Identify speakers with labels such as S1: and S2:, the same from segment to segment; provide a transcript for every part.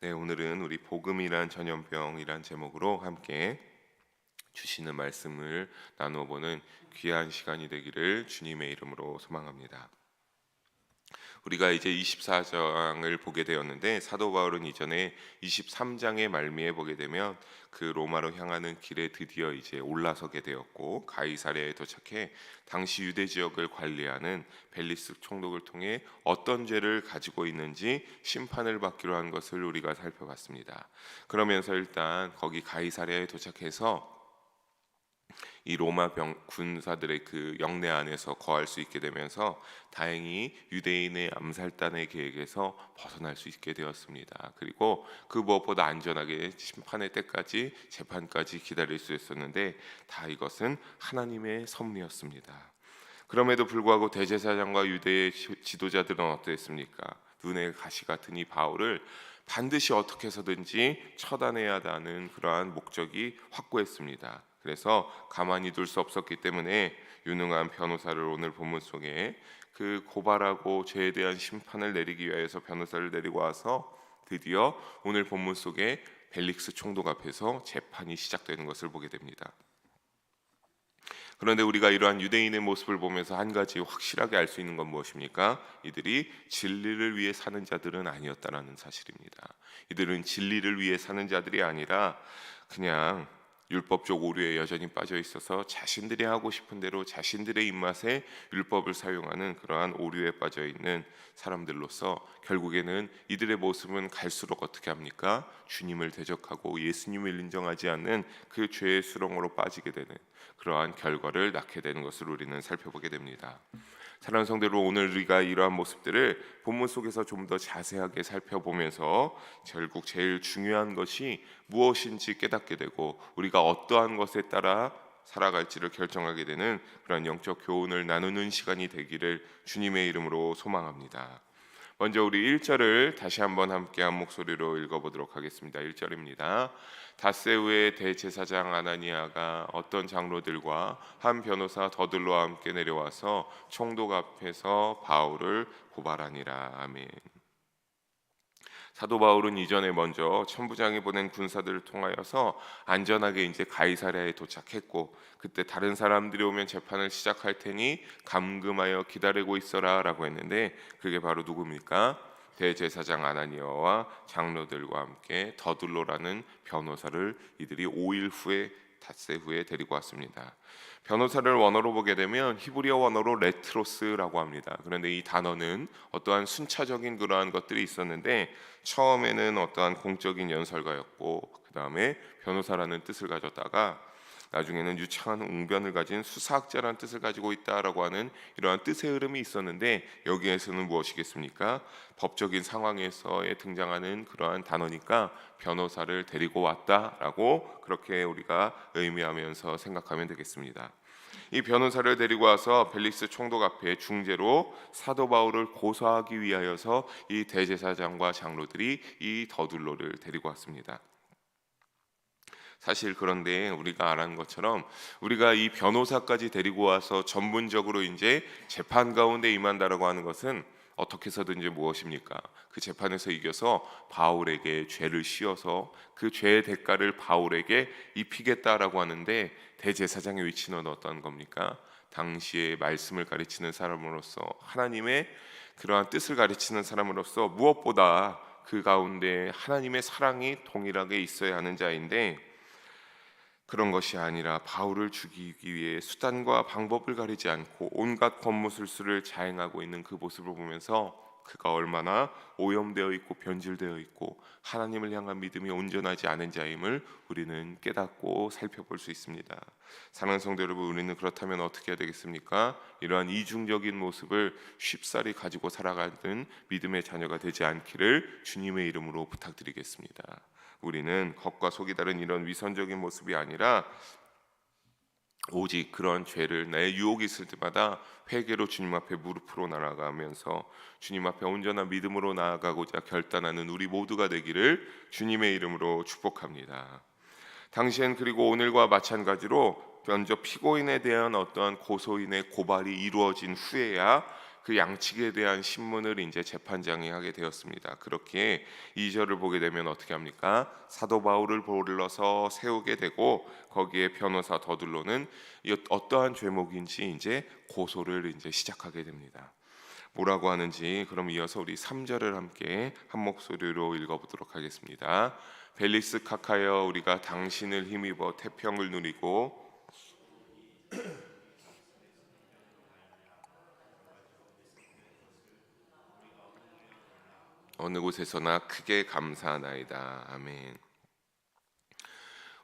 S1: 네, 오늘은 우리 복음이란 전염병이란 제목으로 함께 주시는 말씀을 나누어 보는 귀한 시간이 되기를 주님의 이름으로 소망합니다. 우리가 이제 24장을 보게 되었는데 사도 바울은 이전에 23장의 말미에 보게 되면 그 로마로 향하는 길에 드디어 이제 올라서게 되었고, 가이사랴에 도착해 당시 유대 지역을 관리하는 벨리스 총독을 통해 어떤 죄를 가지고 있는지 심판을 받기로 한 것을 우리가 살펴봤습니다. 그러면서 일단 거기 가이사랴에 도착해서 이 로마 군사들의 그 영내 안에서 거할 수 있게 되면서 다행히 유대인의 암살단의 계획에서 벗어날 수 있게 되었습니다. 그리고 그 무엇보다 안전하게 심판의 때까지, 재판까지 기다릴 수 있었는데, 다 이것은 하나님의 섭리였습니다. 그럼에도 불구하고 대제사장과 유대의 지도자들은 어떠했습니까? 눈의 가시 같은 이 바울을 반드시 어떻게 해서든지 처단해야 하는 그러한 목적이 확고했습니다. 그래서 가만히 둘 수 없었기 때문에 유능한 변호사를 오늘 본문 속에 그 고발하고 죄에 대한 심판을 내리기 위해서 변호사를 데리고 와서 드디어 오늘 본문 속에 벨릭스 총독 앞에서 재판이 시작되는 것을 보게 됩니다. 그런데 우리가 이러한 유대인의 모습을 보면서 한 가지 확실하게 알 수 있는 건 무엇입니까? 이들이 진리를 위해 사는 자들은 아니었다라는 사실입니다. 이들은 진리를 위해 사는 자들이 아니라 그냥 율법적 오류에 여전히 빠져 있어서 자신들이 하고 싶은 대로 자신들의 입맛에 율법을 사용하는 그러한 오류에 빠져 있는 사람들로서, 결국에는 이들의 모습은 갈수록 어떻게 합니까? 주님을 대적하고 예수님을 인정하지 않는 그 죄의 수렁으로 빠지게 되는 그러한 결과를 낳게 되는 것을 우리는 살펴보게 됩니다. 사랑하는 성도들, 오늘 우리가 이러한 모습들을 본문 속에서 좀 더 자세하게 살펴보면서 결국 제일 중요한 것이 무엇인지 깨닫게 되고, 우리가 어떠한 것에 따라 살아갈지를 결정하게 되는 그런 영적 교훈을 나누는 시간이 되기를 주님의 이름으로 소망합니다. 먼저 우리 1절을 다시 한번 함께 한 목소리로 읽어보도록 하겠습니다. 1절입니다. 닷새우의 대제사장 아나니아가 어떤 장로들과 한 변호사 더들로와 함께 내려와서 총독 앞에서 바울을 고발하니라. 아멘. 사도 바울은 이전에 먼저 천부장이 보낸 군사들을 통하여서 안전하게 이제 가이사랴에 도착했고, 그때 다른 사람들이 오면 재판을 시작할 테니 감금하여 기다리고 있어라라고 했는데, 그게 바로 누굽니까? 대제사장 아나니아와 장로들과 함께 더둘로라는 변호사를 이들이 5일 후에 닷새 후에 데리고 왔습니다. 변호사를 원어로 보게 되면 히브리어 원어로 레트로스라고 합니다. 그런데 이 단어는 어떠한 순차적인 그러한 것들이 있었는데, 처음에는 어떠한 공적인 연설가였고, 그 다음에 변호사라는 뜻을 가졌다가 나중에는 유창한 웅변을 가진 수사학자라는 뜻을 가지고 있다라고 하는 이러한 뜻의 흐름이 있었는데, 여기에서는 무엇이겠습니까? 법적인 상황에서에 등장하는 그러한 단어니까 변호사를 데리고 왔다라고 그렇게 우리가 의미하면서 생각하면 되겠습니다. 이 변호사를 데리고 와서 벨릭스 총독 앞에 중재로 사도 바울을 고소하기 위하여서 이 대제사장과 장로들이 이 더둘로를 데리고 왔습니다. 사실 그런데 우리가 알아는 것처럼 우리가 이 변호사까지 데리고 와서 전문적으로 이제 재판 가운데 임한다라고 하는 것은 어떻게 해서든지 무엇입니까? 그 재판에서 이겨서 바울에게 죄를 씌워서 그 죄의 대가를 바울에게 입히겠다라고 하는데, 대제사장의 위치는 어떤 겁니까? 당시의 말씀을 가르치는 사람으로서, 하나님의 그러한 뜻을 가르치는 사람으로서 무엇보다 그 가운데 하나님의 사랑이 동일하게 있어야 하는 자인데, 그런 것이 아니라 바울을 죽이기 위해 수단과 방법을 가리지 않고 온갖 권무술수를 자행하고 있는 그 모습을 보면서 그가 얼마나 오염되어 있고 변질되어 있고 하나님을 향한 믿음이 온전하지 않은 자임을 우리는 깨닫고 살펴볼 수 있습니다. 사랑하는 성도 여러분, 우리는 그렇다면 어떻게 해야 되겠습니까? 이러한 이중적인 모습을 쉽사리 가지고 살아가는 믿음의 자녀가 되지 않기를 주님의 이름으로 부탁드리겠습니다. 우리는 겉과 속이 다른 이런 위선적인 모습이 아니라 오직 그런 죄를, 내 유혹이 있을 때마다 회개로 주님 앞에 무릎으로 나아가면서 주님 앞에 온전한 믿음으로 나아가고자 결단하는 우리 모두가 되기를 주님의 이름으로 축복합니다. 당시엔 그리고 오늘과 마찬가지로 먼저 피고인에 대한 어떠한 고소인의 고발이 이루어진 후에야 그 양측에 대한 신문을 이제 재판장이 하게 되었습니다. 그렇게 2절을 보게 되면 어떻게 합니까? 사도 바울을 불러서 세우게 되고 거기에 변호사 더둘로는 어떠한 죄목인지 이제 고소를 이제 시작하게 됩니다. 뭐라고 하는지 그럼 이어서 우리 3절을 함께 한 목소리로 읽어보도록 하겠습니다. 벨릭스 카카여, 우리가 당신을 힘입어 태평을 누리고 어느 곳에서나 크게 감사하나이다. 아멘.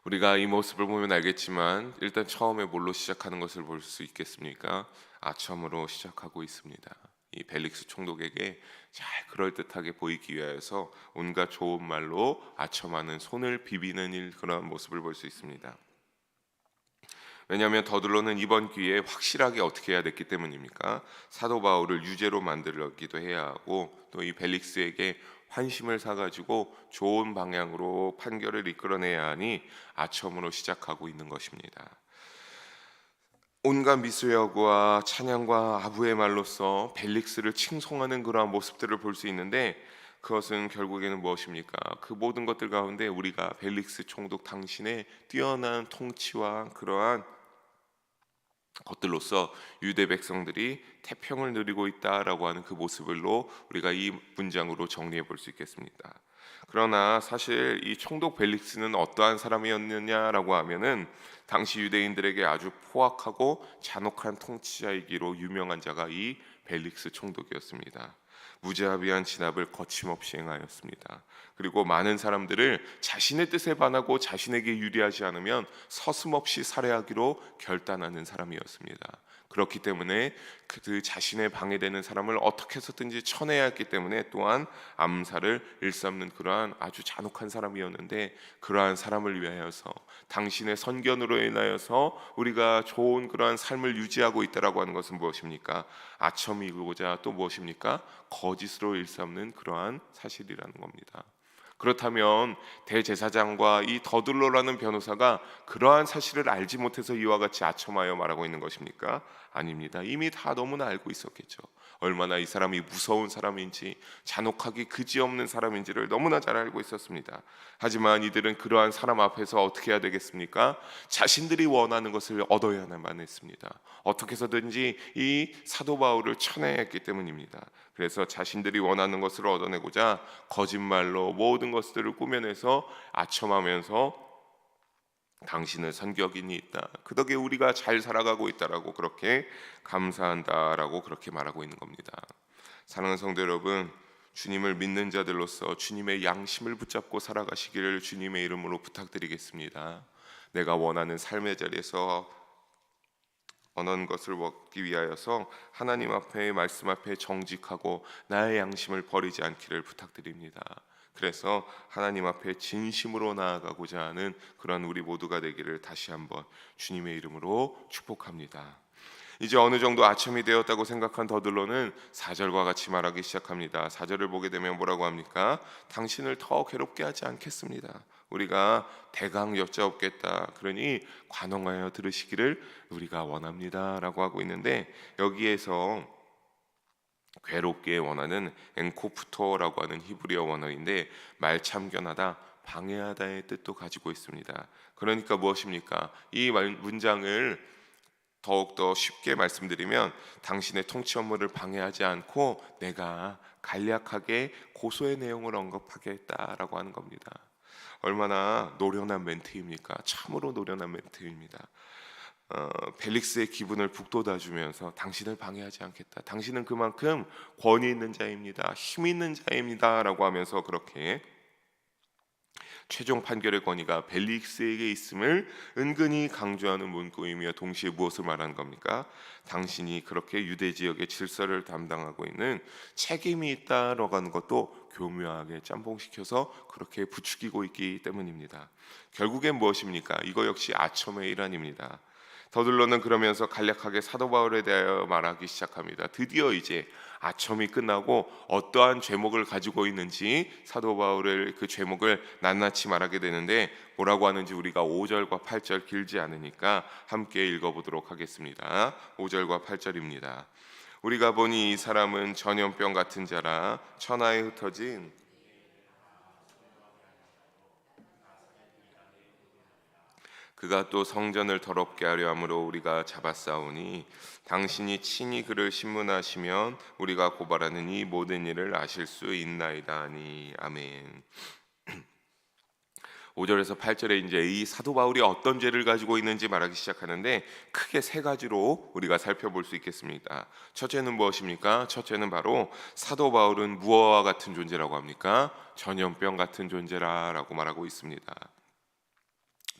S1: 우리가 이 모습을 보면 알겠지만 일단 처음에 뭘로 시작하는 것을 볼 수 있겠습니까? 아첨으로 시작하고 있습니다. 이 벨릭스 총독에게 잘 그럴듯하게 보이기 위하여서 온갖 좋은 말로 아첨하는, 손을 비비는 그런 모습을 볼 수 있습니다. 왜냐하면 더들로는 이번 기회에 확실하게 어떻게 해야 됐기 때문입니까? 사도 바울을 유죄로 만들기도 해야 하고 또 이 벨릭스에게 환심을 사가지고 좋은 방향으로 판결을 이끌어내야 하니 아첨으로 시작하고 있는 것입니다. 온갖 미수여구와 찬양과 아부의 말로써 벨릭스를 칭송하는 그러한 모습들을 볼 수 있는데 그것은 결국에는 무엇입니까? 그 모든 것들 가운데 우리가 벨릭스 총독 당신의 뛰어난 통치와 그러한 것들로서 유대 백성들이 태평을 누리고 있다라고 하는 그 모습으로 우리가 이 문장으로 정리해 볼 수 있겠습니다. 그러나 사실 이 총독 벨릭스는 어떠한 사람이었느냐라고 하면은 당시 유대인들에게 아주 포악하고 잔혹한 통치자이기로 유명한 자가 이 벨릭스 총독이었습니다. 무자비한 진압을 거침없이 행하였습니다. 그리고 많은 사람들을 자신의 뜻에 반하고 자신에게 유리하지 않으면 서슴없이 살해하기로 결단하는 사람이었습니다. 그렇기 때문에 그 자신의 방해되는 사람을 어떻게 해서든지 쳐내야 했기 때문에 또한 암살을 일삼는 그러한 아주 잔혹한 사람이었는데, 그러한 사람을 위하여서 당신의 선견으로 인하여서 우리가 좋은 그러한 삶을 유지하고 있다라고 하는 것은 무엇입니까? 아첨이고자 또 무엇입니까? 거짓으로 일삼는 그러한 사실이라는 겁니다. 그렇다면 대제사장과 이 더둘로라는 변호사가 그러한 사실을 알지 못해서 이와 같이 아첨하여 말하고 있는 것입니까? 아닙니다. 이미 다 너무나 알고 있었겠죠. 얼마나 이 사람이 무서운 사람인지, 잔혹하기 그지없는 사람인지를 너무나 잘 알고 있었습니다. 하지만 이들은 그러한 사람 앞에서 어떻게 해야 되겠습니까? 자신들이 원하는 것을 얻어야만 했습니다. 어떻게 해서든지 이 사도 바울을 쳐내야 했기 때문입니다. 그래서 자신들이 원하는 것을 얻어내고자 거짓말로 모든 것들을 꾸며내서 아첨하면서 당신은 선격인이 있다, 그 덕에 우리가 잘 살아가고 있다라고 그렇게 감사한다라고 그렇게 말하고 있는 겁니다. 사랑하는 성도 여러분, 주님을 믿는 자들로서 주님의 양심을 붙잡고 살아가시기를 주님의 이름으로 부탁드리겠습니다. 내가 원하는 삶의 자리에서 원하는 것을 얻기 위하여서 하나님 앞에, 말씀 앞에 정직하고 나의 양심을 버리지 않기를 부탁드립니다. 그래서 하나님 앞에 진심으로 나아가고자 하는 그런 우리 모두가 되기를 다시 한번 주님의 이름으로 축복합니다. 이제 어느 정도 아첨이 되었다고 생각한 더들로는 4절과 같이 말하기 시작합니다. 4절을 보게 되면 뭐라고 합니까? 당신을 더 괴롭게 하지 않겠습니다. 우리가 대강 여짜옵겠다. 그러니 관용하여 들으시기를 우리가 원합니다 라고 하고 있는데, 여기에서 괴롭게 원하는 엔코프토라고 하는 히브리어 원어인데 말참견하다, 방해하다의 뜻도 가지고 있습니다. 그러니까 무엇입니까? 이 문장을 더욱더 쉽게 말씀드리면 당신의 통치 업무를 방해하지 않고 내가 간략하게 고소의 내용을 언급하겠다라고 하는 겁니다. 얼마나 노련한 멘트입니까? 참으로 노련한 멘트입니다. 벨릭스의 기분을 북돋아주면서 당신을 방해하지 않겠다, 당신은 그만큼 권위 있는 자입니다, 힘 있는 자입니다 라고 하면서 그렇게 최종 판결의 권위가 벨릭스에게 있음을 은근히 강조하는 문구이며, 동시에 무엇을 말하는 겁니까? 당신이 그렇게 유대 지역의 질서를 담당하고 있는 책임이 있다라고 하는 것도 교묘하게 짬뽕시켜서 그렇게 부추기고 있기 때문입니다. 결국엔 무엇입니까? 이거 역시 아첨의 일환입니다. 더들로는 그러면서 간략하게 사도 바울에 대하여 말하기 시작합니다. 드디어 이제 아첨이 끝나고 어떠한 죄목을 가지고 있는지 사도 바울의 그 죄목을 낱낱이 말하게 되는데, 뭐라고 하는지 우리가 5절과 8절 길지 않으니까 함께 읽어보도록 하겠습니다. 5절과 8절입니다. 우리가 보니 이 사람은 전염병 같은 자라 천하에 흩어진 그가 또 성전을 더럽게 하려 함으로 우리가 잡았사오니 당신이 친히 그를 신문하시면 우리가 고발하는 이 모든 일을 아실 수 있나이다 하니. 아멘. 5절에서 8절에 이제 이 사도 바울이 어떤 죄를 가지고 있는지 말하기 시작하는데 크게 세 가지로 우리가 살펴볼 수 있겠습니다. 첫째는 무엇입니까? 첫째는 바로 사도 바울은 무엇과 같은 존재라고 합니까? 전염병 같은 존재라고 말하고 있습니다.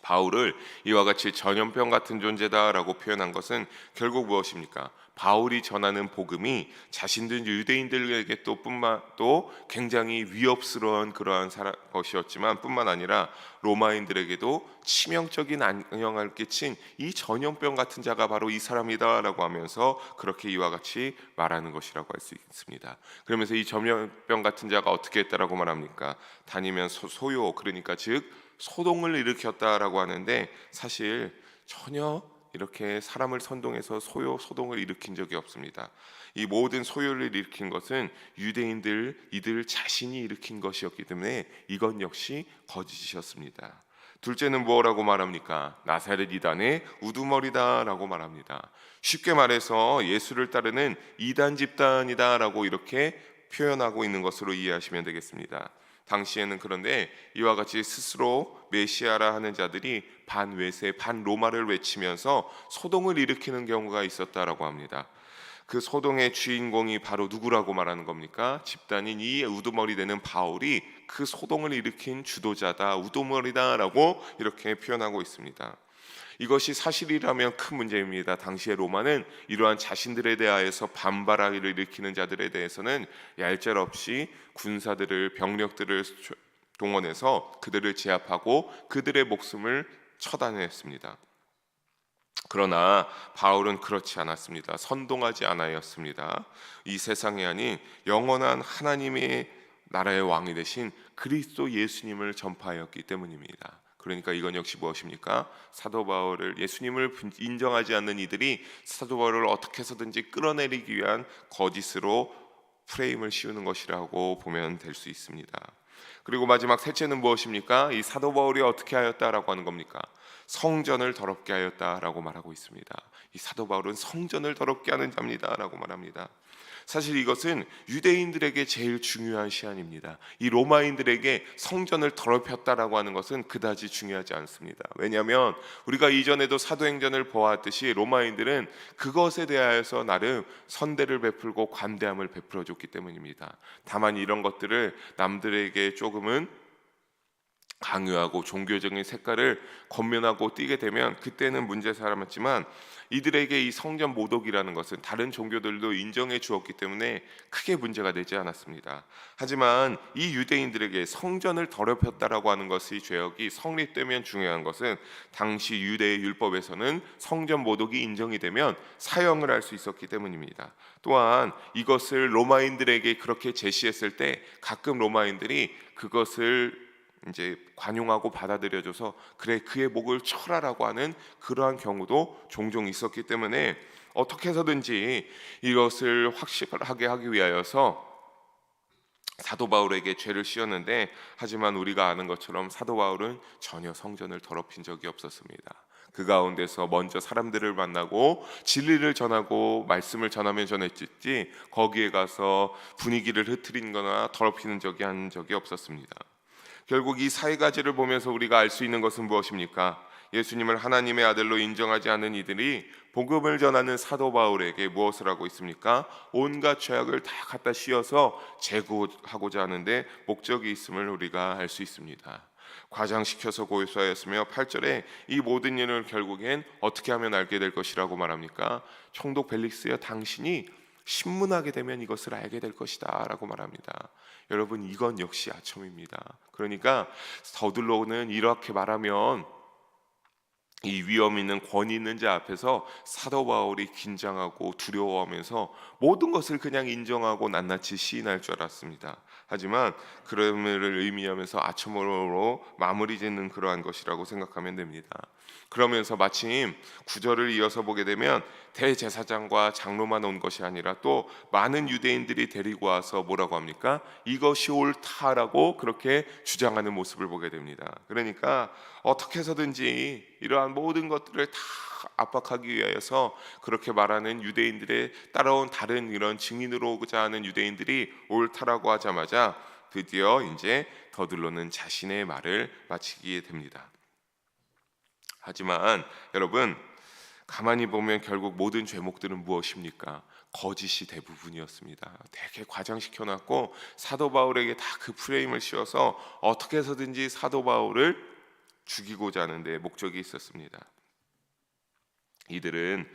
S1: 바울을 이와 같이 전염병 같은 존재다라고 표현한 것은 결국 무엇입니까? 바울이 전하는 복음이 자신들 유대인들에게 또 굉장히 위협스러운 그러한 것이었지만 뿐만 아니라 로마인들에게도 치명적인 영향을 끼친 이 전염병 같은 자가 바로 이 사람이다라고 하면서 그렇게 이와 같이 말하는 것이라고 할 수 있습니다. 그러면서 이 전염병 같은 자가 어떻게 했다라고 말합니까? 다니면서 소요, 그러니까 즉 소동을 일으켰다라고 하는데 사실 전혀 이렇게 사람을 선동해서 소동을 일으킨 적이 없습니다. 이 모든 소요를 일으킨 것은 유대인들 이들 자신이 일으킨 것이었기 때문에 이건 역시 거짓이었습니다. 둘째는 뭐라고 말합니까? 나사렛 이단의 우두머리다라고 말합니다. 쉽게 말해서 예수를 따르는 이단 집단이다라고 이렇게 표현하고 있는 것으로 이해하시면 되겠습니다. 당시에는 그런데 이와 같이 스스로 메시아라 하는 자들이 반외세 반로마를 외치면서 소동을 일으키는 경우가 있었다라고 합니다. 그 소동의 주인공이 바로 누구라고 말하는 겁니까? 집단인 이 우두머리 되는 바울이 그 소동을 일으킨 주도자다, 우두머리다라고 이렇게 표현하고 있습니다. 이것이 사실이라면 큰 문제입니다. 당시의 로마는 이러한 자신들에 대하여서 반발을 일으키는 자들에 대해서는 얄짤없이 군사들을 병력들을 동원해서 그들을 제압하고 그들의 목숨을 처단했습니다. 그러나 바울은 그렇지 않았습니다. 선동하지 않았습니다. 이 세상이 아닌 영원한 하나님의 나라의 왕이 되신 그리스도 예수님을 전파하였기 때문입니다. 그러니까 이건 역시 무엇입니까? 사도 바울을 예수님을 인정하지 않는 이들이 사도 바울을 어떻게 해서든지 끌어내리기 위한 거짓으로 프레임을 씌우는 것이라고 보면 될 수 있습니다. 그리고 마지막 셋째는 무엇입니까? 이 사도 바울이 어떻게 하였다라고 하는 겁니까? 성전을 더럽게 하였다라고 말하고 있습니다. 이 사도 바울은 성전을 더럽게 하는 자입니다라고 말합니다. 사실 이것은 유대인들에게 제일 중요한 시안입니다. 이 로마인들에게 성전을 더럽혔다라고 하는 것은 그다지 중요하지 않습니다. 왜냐하면 우리가 이전에도 사도행전을 보았듯이 로마인들은 그것에 대하여서 나름 선대를 베풀고 관대함을 베풀어 줬기 때문입니다. 다만 이런 것들을 남들에게 조금은 강요하고 종교적인 색깔을 권면하고 띄게 되면 그때는 문제 삼았지만 이들에게 이 성전 모독이라는 것은 다른 종교들도 인정해 주었기 때문에 크게 문제가 되지 않았습니다. 하지만 이 유대인들에게 성전을 더럽혔다라고 하는 것이 죄악이 성립되면 중요한 것은 당시 유대의 율법에서는 성전 모독이 인정이 되면 사형을 할 수 있었기 때문입니다. 또한 이것을 로마인들에게 그렇게 제시했을 때 가끔 로마인들이 그것을 이제 관용하고 받아들여줘서 그래 그의 목을 쳐라라고 하는 그러한 경우도 종종 있었기 때문에 어떻게 해서든지 이것을 확실하게 하기 위하여서 사도 바울에게 죄를 씌웠는데 하지만 우리가 아는 것처럼 사도 바울은 전혀 성전을 더럽힌 적이 없었습니다. 그 가운데서 먼저 사람들을 만나고 진리를 전하고 말씀을 전하면 전했지 거기에 가서 분위기를 흐트린 거나 더럽히는 적이 없었습니다. 결국 이 세 가지를 보면서 우리가 알 수 있는 것은 무엇입니까? 예수님을 하나님의 아들로 인정하지 않는 이들이 복음을 전하는 사도 바울에게 무엇을 하고 있습니까? 온갖 죄악을 다 갖다 씌워서 제거하고자 하는데 목적이 있음을 우리가 알 수 있습니다. 과장시켜서 고소하였으며 8절에 이 모든 일을 결국엔 어떻게 하면 알게 될 것이라고 말합니까? 총독 벨릭스여 당신이 신문하게 되면 이것을 알게 될 것이다 라고 말합니다. 여러분 이건 역시 아첨입니다. 그러니까 서둘러는 이렇게 말하면 이 위험 있는 권위 있는 자 앞에서 사도 바울이 긴장하고 두려워하면서 모든 것을 그냥 인정하고 낱낱이 시인할 줄 알았습니다. 하지만 그럼을 의미하면서 아첨으로 마무리 짓는 그러한 것이라고 생각하면 됩니다. 그러면서 마침 구절을 이어서 보게 되면 대제사장과 장로만 온 것이 아니라 또 많은 유대인들이 데리고 와서 뭐라고 합니까? 이것이 옳다라고 그렇게 주장하는 모습을 보게 됩니다. 그러니까 어떻게 해서든지 이러한 모든 것들을 다 압박하기 위하여서 그렇게 말하는 유대인들의 따라온 다른 이런 증인으로 오고자 하는 유대인들이 옳다라고 하자마자 드디어 이제 더들로는 자신의 말을 마치게 됩니다. 하지만 여러분, 가만히 보면 결국 모든 죄목들은 무엇입니까? 거짓이 대부분이었습니다. 되게 과장시켜 놨고 사도 바울에게 다 그 프레임을 씌워서 어떻게 해서든지 사도 바울을 죽이고자 하는 데 목적이 있었습니다. 이들은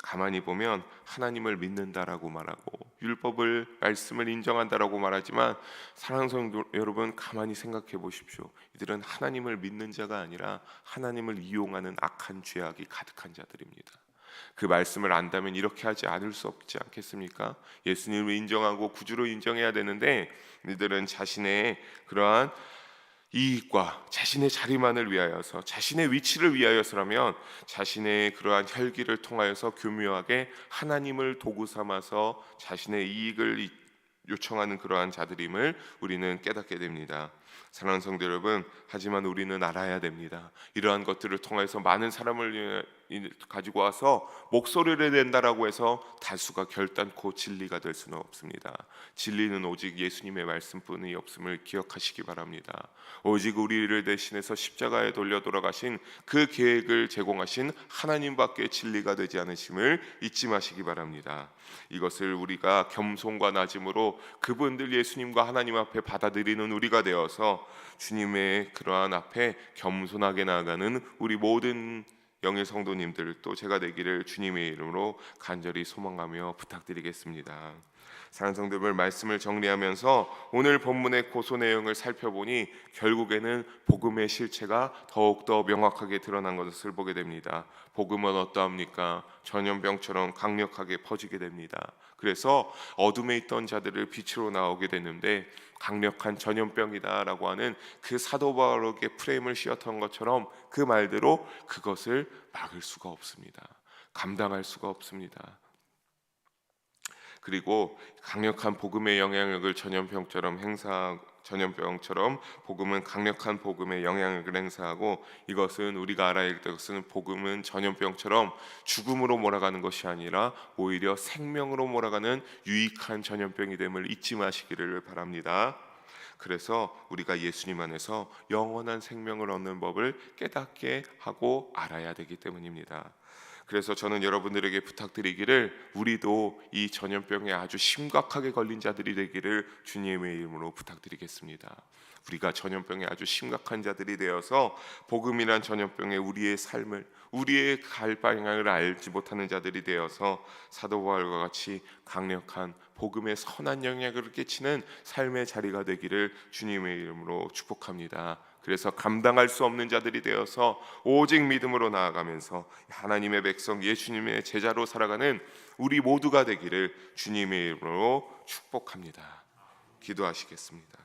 S1: 가만히 보면 하나님을 믿는다라고 말하고 율법을 말씀을 인정한다라고 말하지만, 사랑하는 성도 여러분, 가만히 생각해 보십시오. 이들은 하나님을 믿는 자가 아니라 하나님을 이용하는 악한 죄악이 가득한 자들입니다. 그 말씀을 안다면 이렇게 하지 않을 수 없지 않겠습니까? 예수님을 인정하고 구주로 인정해야 되는데 이들은 자신의 그러한 이익과 자신의 자리만을 위하여서, 자신의 위치를 위하여서라면 자신의 그러한 혈기를 통하여서 교묘하게 하나님을 도구 삼아서 자신의 이익을 요청하는 그러한 자들임을 우리는 깨닫게 됩니다. 사랑하는 성도 여러분, 하지만 우리는 알아야 됩니다. 이러한 것들을 통해서 많은 사람을 가지고 와서 목소리를 낸다라고 해서 다수가 결단코 진리가 될 수는 없습니다. 진리는 오직 예수님의 말씀뿐이 없음을 기억하시기 바랍니다. 오직 우리를 대신해서 십자가에 돌려 돌아가신 그 계획을 제공하신 하나님밖에 진리가 되지 않으심을 잊지 마시기 바랍니다. 이것을 우리가 겸손과 낮음으로 그분들 예수님과 하나님 앞에 받아들이는 우리가 되어서 주님의 그러한 앞에 겸손하게 나아가는 우리 모든 영의 성도님들, 또 제가 되기를 주님의 이름으로 간절히 소망하며 부탁드리겠습니다. 사랑하는 성도들, 말씀을 정리하면서 오늘 본문의 고소 내용을 살펴보니 결국에는 복음의 실체가 더욱더 명확하게 드러난 것을 보게 됩니다. 복음은 어떠합니까? 전염병처럼 강력하게 퍼지게 됩니다. 그래서 어둠에 있던 자들을 빛으로 나오게 되는데, 강력한 전염병이다라고 하는 그 사도 바울에게 프레임을 씌웠던 것처럼 그 말대로 그것을 막을 수가 없습니다. 감당할 수가 없습니다. 그리고 강력한 복음의 영향력을 전염병처럼 복음은 강력한 복음의 영향력을 행사하고, 이것은 우리가 알아야 할 것은 복음은 전염병처럼 죽음으로 몰아가는 것이 아니라 오히려 생명으로 몰아가는 유익한 전염병이 됨을 잊지 마시기를 바랍니다. 그래서 우리가 예수님 안에서 영원한 생명을 얻는 법을 깨닫게 하고 알아야 되기 때문입니다. 그래서 저는 여러분들에게 부탁드리기를, 우리도 이 전염병에 아주 심각하게 걸린 자들이 되기를 주님의 이름으로 부탁드리겠습니다. 우리가 전염병에 아주 심각한 자들이 되어서 복음이란 전염병에 우리의 삶을, 우리의 갈 방향을 알지 못하는 자들이 되어서 사도 바울과 같이 강력한 복음의 선한 영향을 끼치는 삶의 자리가 되기를 주님의 이름으로 축복합니다. 그래서 감당할 수 없는 자들이 되어서 오직 믿음으로 나아가면서 하나님의 백성, 예수님의 제자로 살아가는 우리 모두가 되기를 주님의 이름으로 축복합니다. 기도하시겠습니다.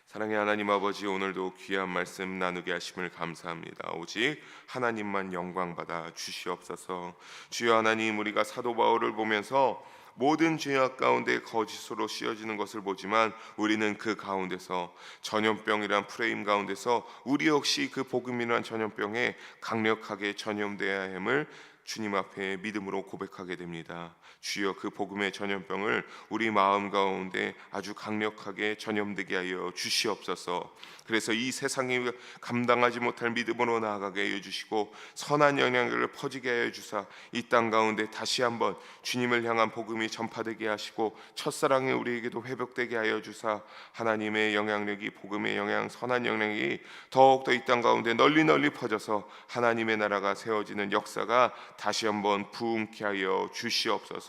S1: 사랑의 하나님 아버지, 오늘도 귀한 말씀 나누게 하심을 감사합니다. 오직 하나님만 영광받아 주시옵소서. 주여 하나님, 우리가 사도 바울을 보면서 모든 죄악 가운데 거짓으로 씌어지는 것을 보지만 우리는 그 가운데서, 전염병이란 프레임 가운데서 우리 역시 그 복음이란 전염병에 강력하게 전염되어야 함을 주님 앞에 믿음으로 고백하게 됩니다. 주여, 그 복음의 전염병을 우리 마음 가운데 아주 강력하게 전염되게 하여 주시옵소서. 그래서 이 세상이 감당하지 못할 믿음으로 나아가게 하여 주시고, 선한 영향력을 퍼지게 하여 주사 이 땅 가운데 다시 한번 주님을 향한 복음이 전파되게 하시고, 첫사랑이 우리에게도 회복되게 하여 주사 하나님의 영향력이, 복음의 영향, 선한 영향이 더욱더 이 땅 가운데 널리 퍼져서 하나님의 나라가 세워지는 역사가 다시 한번 부흥케 하여 주시옵소서.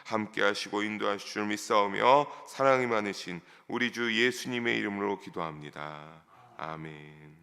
S1: 함께 하시고 인도하실 줄 믿사오며 사랑이 많으신 우리 주 예수님의 이름으로 기도합니다. 아멘.